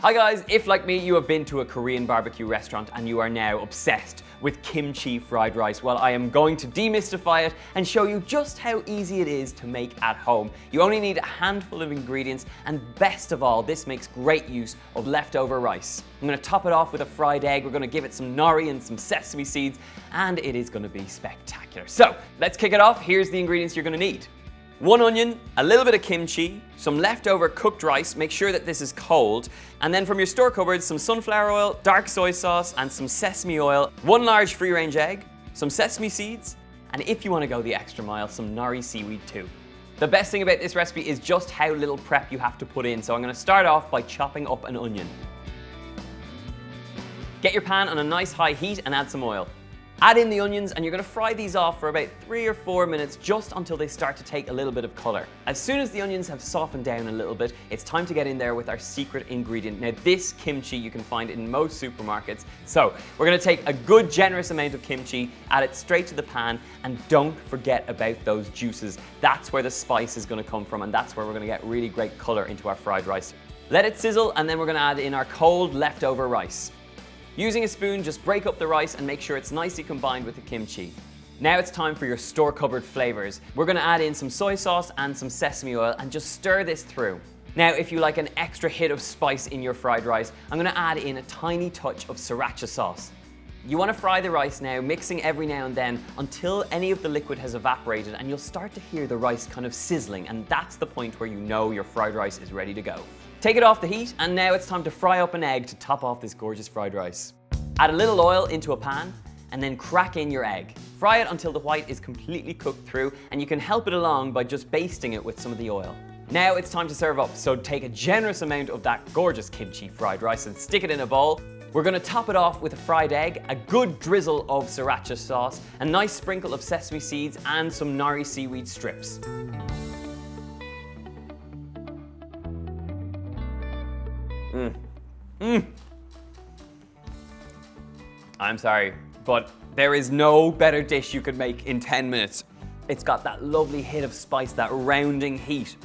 Hi guys, if like me you have been to a Korean barbecue restaurant and you are now obsessed with kimchi fried rice, well I am going to demystify it and show you just how easy it is to make at home. You only need a handful of ingredients and best of all, this makes great use of leftover rice. I'm going to top it off with a fried egg, we're going to give it some nori and some sesame seeds and it is going to be spectacular. So let's kick it off. Here's the ingredients you're going to need. 1 onion, a little bit of kimchi, some leftover cooked rice, make sure that this is cold, and then from your store cupboard, some sunflower oil, dark soy sauce, and some sesame oil, 1 large free-range egg, some sesame seeds, and if you want to go the extra mile, some nori seaweed too. The best thing about this recipe is just how little prep you have to put in, so I'm going to start off by chopping up an onion. Get your pan on a nice high heat and add some oil. Add in the onions and you're going to fry these off for about 3 or 4 minutes just until they start to take a little bit of color. As soon as the onions have softened down a little bit, it's time to get in there with our secret ingredient. Now this kimchi you can find in most supermarkets. So we're going to take a good generous amount of kimchi, add it straight to the pan, and don't forget about those juices. That's where the spice is going to come from and that's where we're going to get really great color into our fried rice. Let it sizzle and then we're going to add in our cold leftover rice. Using a spoon, just break up the rice and make sure it's nicely combined with the kimchi. Now it's time for your store cupboard flavors. We're going to add in some soy sauce and some sesame oil and just stir this through. Now if you like an extra hit of spice in your fried rice, I'm going to add in a tiny touch of sriracha sauce. You want to fry the rice now, mixing every now and then until any of the liquid has evaporated and you'll start to hear the rice kind of sizzling, and that's the point where you know your fried rice is ready to go. Take it off the heat and now it's time to fry up an egg to top off this gorgeous fried rice. Add a little oil into a pan and then crack in your egg. Fry it until the white is completely cooked through and you can help it along by just basting it with some of the oil. Now it's time to serve up, so take a generous amount of that gorgeous kimchi fried rice and stick it in a bowl. We're going to top it off with a fried egg, a good drizzle of sriracha sauce, a nice sprinkle of sesame seeds and some nori seaweed strips. I'm sorry, but there is no better dish you could make in 10 minutes. It's got that lovely hit of spice, that rounding heat.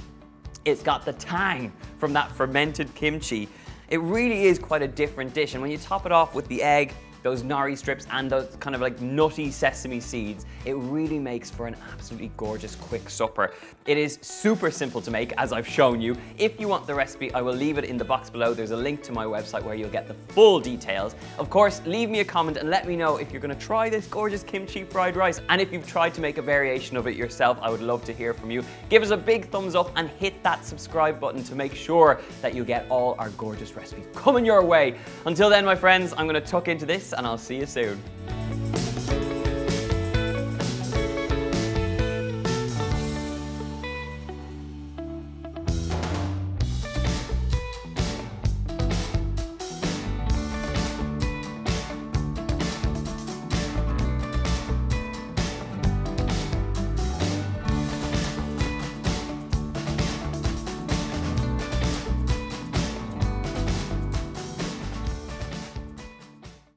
It's got the tang from that fermented kimchi. It really is quite a different dish, and when you top it off with the egg, those nori strips and those kind of like nutty sesame seeds, it really makes for an absolutely gorgeous quick supper. It is super simple to make, as I've shown you. If you want the recipe, I will leave it in the box below. There's a link to my website where you'll get the full details. Of course, leave me a comment and let me know if you're going to try this gorgeous kimchi fried rice, and if you've tried to make a variation of it yourself. I would love to hear from you. Give us a big thumbs up and hit that subscribe button to make sure that you get all our gorgeous recipes coming your way. Until then, my friends, I'm going to tuck into this and I'll see you soon.